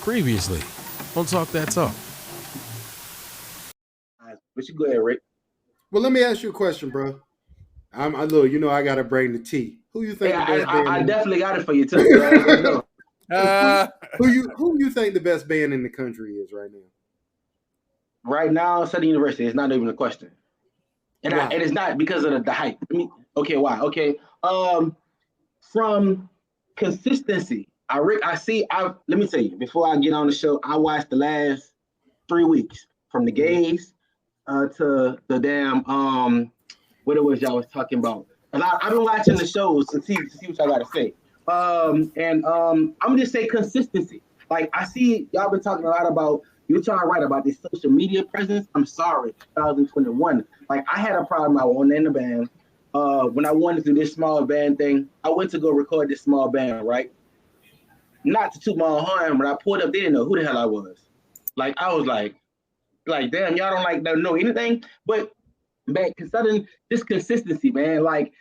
Previously, don't talk that talk. But you go ahead, Rick. Well, let me ask you a question, bro. I gotta bring the tea. Who you think? Hey, I definitely got it for you too. Who you think the best band in the country is right now? Right now, Southern University is not even a question, and Why? and it's not because of the hype. I mean, okay, why? Okay, from consistency, let me tell you. Before I get on the show, I watched the last 3 weeks from the gays to the damn what it was y'all was talking about. And I've been watching the shows to see what y'all got to say. I'm gonna just say consistency. Like I see y'all been talking a lot about. You're trying to write about this social media presence. I'm sorry, 2021. Like I had a problem. I wasn't in the band. When I wanted to do this small band thing, I went to go record this small band, right? Not to toot my own horn, but I pulled up, they didn't know who the hell I was. Like I was like, damn, y'all don't know anything. But man, considering this consistency, man, like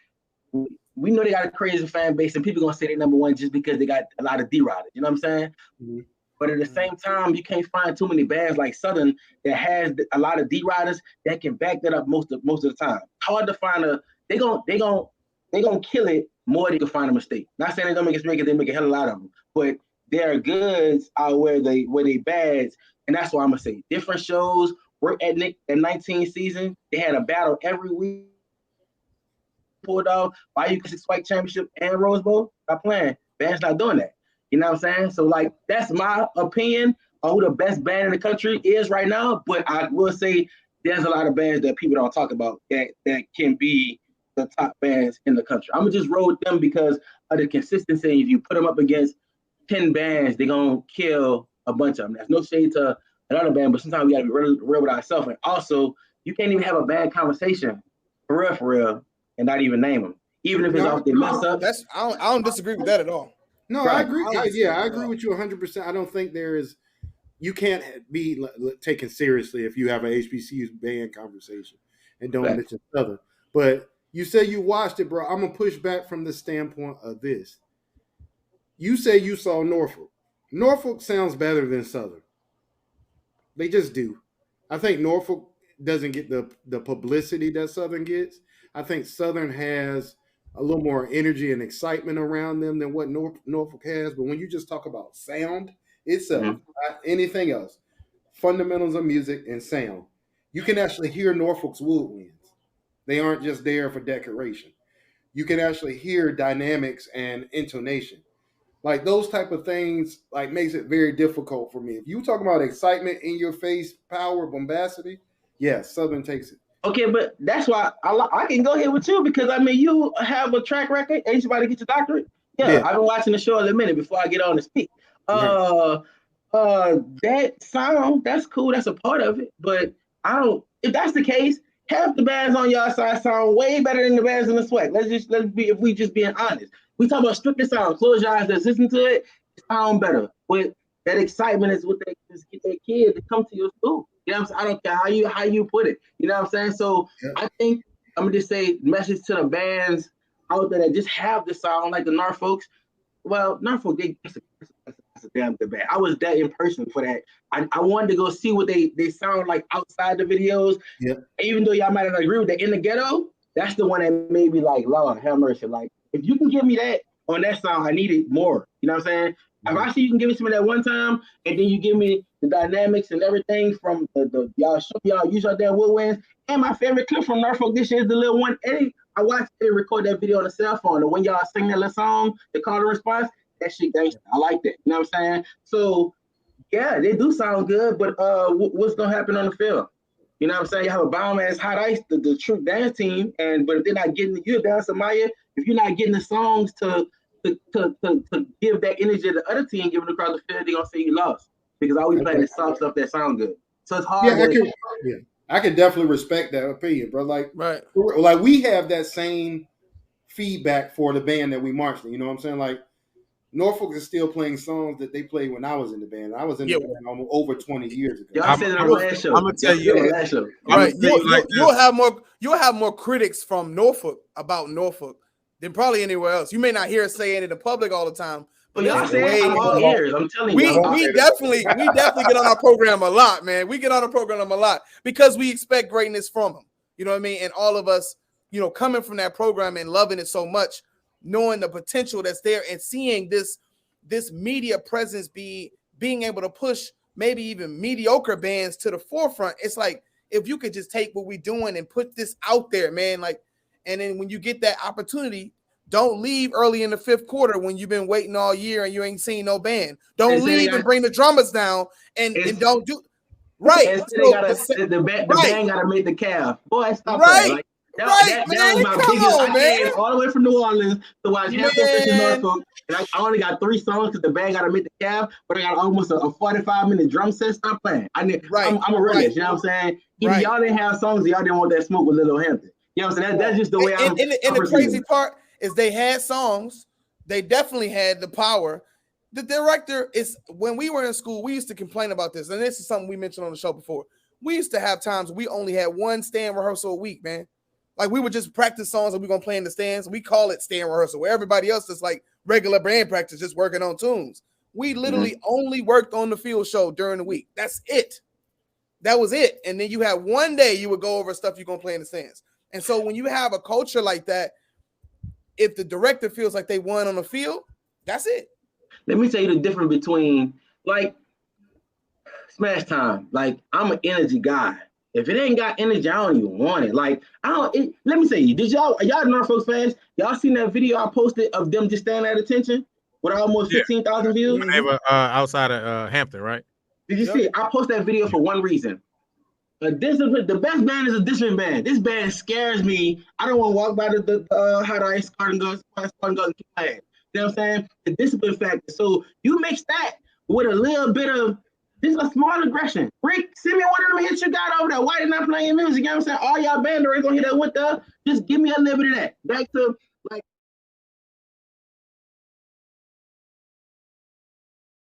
we know they got a crazy fan base, and people gonna say they're number one just because they got a lot of D-Riders. You know what I'm saying? Mm-hmm. But at the same time, you can't find too many bands like Southern that has a lot of D-Riders that can back that up most of the time. Hard to find they gonna kill it more than you can find a mistake. Not saying they're gonna make a mistake, they make a hell of a lot of them, but their goods are where they bads, and that's why I'm gonna say different shows. Work at Nick at 19 season, they had a battle every week. Pulled off Bayou Classic Spike Championship and Rose Bowl. Stop playing. Band's not doing that. You know what I'm saying? So like that's my opinion on who the best band in the country is right now. But I will say there's a lot of bands that people don't talk about that can be the top bands in the country. I'm gonna just roll with them because of the consistency. If you put them up against 10 bands, they're gonna kill a bunch of them. That's no shade to another band, but sometimes we gotta be real with ourselves. And also, you can't even have a bad conversation for real, and not even name them, even if it's off their mess up. I don't disagree with that at all. No, right. I agree. I agree with you 100%. I don't think you can't be taken seriously if you have an HBCU band conversation and don't mention Southern. But you say you watched it, bro. I'm gonna push back from the standpoint of this. You say you saw Norfolk. Norfolk sounds better than Southern. They just do. I think Norfolk doesn't get the publicity that Southern gets. I think Southern has a little more energy and excitement around them than what Norfolk has. But when you just talk about sound itself, not anything else, fundamentals of music and sound, you can actually hear Norfolk's woodwinds. They aren't just there for decoration. You can actually hear dynamics and intonation. Like those type of things like makes it very difficult for me. If you talk about excitement, in your face, power, bombacity, yes, Southern takes it. Okay, but that's why I can go here with you because I mean you have a track record. Ain't somebody get your doctorate? Yeah, I've been watching the show in a minute before I get on to speak. That sound, that's cool. That's a part of it. But I don't. If that's the case, half the bands on y'all side sound way better than the bands in the SWAC. If we just being honest. We talk about strictly sound. Close your eyes, just listen to it. It sound better. But that excitement is what they just get that kid to come to your school. You know what I'm saying? I don't care how you put it. You know what I'm saying? So I think I'm gonna just say message to the bands out there that just have the sound like the Norfolks. Well, Norfolk, that's a damn good band. I was that in person for that. I wanted to go see what they sound like outside the videos. Yeah. Even though y'all might not agree with that in the ghetto, that's the one that made me like, Lord have mercy. Like, if you can give me that on that sound, I need it more. You know what I'm saying? If I see you can give it to me that one time, and then you give me the dynamics and everything from y'all use your damn woodwinds. And my favorite clip from Norfolk this year is the little one. Eddie, I watched Eddie record that video on the cell phone. And when y'all sing that little song, the call and response, that shit gangster. I like that. You know what I'm saying? So yeah, they do sound good, but what's gonna happen on the field? You know what I'm saying? You have a bomb ass hot ice, the true dance team, but if they're not getting you dance, Maya, if you're not getting the songs to give that energy to the other team, giving across the field, they're gonna say you lost because all we playing is soft stuff that sound good. So it's hard. I can definitely respect that opinion, bro. Like we have that same feedback for the band that we marched in. You know what I'm saying? Like Norfolk is still playing songs that they played when I was in the band. I was in the band almost over 20 years ago. Y'all said it on the last show. I'm gonna tell you, right? You'll have more critics from Norfolk about Norfolk than probably anywhere else. You may not hear us saying it in the public all the time, So y'all say I'm all ears. I'm telling you. We definitely get on our program a lot, man. We get on our program a lot because we expect greatness from them. You know what I mean? And all of us, you know, coming from that program and loving it so much, knowing the potential that's there and seeing this media presence being able to push maybe even mediocre bands to the forefront. It's like, if you could just take what we're doing and put this out there, man, like, and then when you get that opportunity, don't leave early in the fifth quarter when you've been waiting all year and you ain't seen no band. Don't leave and bring the drummers down and don't do right. So the band gotta make the calf. Boy, stop that. Like, that was my biggest. I came all the way from New Orleans to watch Hampton versus Norfolk. And I only got 3 songs because the band got to make the calf, but I got almost a 45-minute drum set. Stop playing. I'm a realist, you know what I'm saying? Either y'all didn't have songs or y'all didn't want that smoke with Little Hampton. You know what I'm saying? That's just the way I'm. And the crazy part is they had songs. They definitely had the power. The director is, when we were in school, we used to complain about this. And this is something we mentioned on the show before. We used to have times we only had one stand rehearsal a week, man. Like, we would just practice songs and we're going to play in the stands. We call it stand rehearsal, where everybody else is like regular band practice, just working on tunes. We literally only worked on the field show during the week. That's it. That was it. And then you had one day you would go over stuff you're going to play in the stands. And so when you have a culture like that, if the director feels like they won on the field, that's it. Let me tell you the difference between, like, SmashTime. Like, I'm an energy guy. If it ain't got energy, I don't even want it. Like, let me say, y'all Norfolk fans, y'all seen that video I posted of them just standing at attention with almost 15,000 views? They were outside of Hampton, right? Did you see it? I posted that video for one reason. The best band is a discipline band. This band scares me. I don't want to walk by how the Spartan goes and keep playing. You know what I'm saying? The discipline factor. So you mix that with a little bit of just a small aggression. Rick, send me one of them hits you got over there. Why they not playing music? You know what I'm saying? All y'all band are gonna hit that with the. Just give me a little bit of that. Back to, like,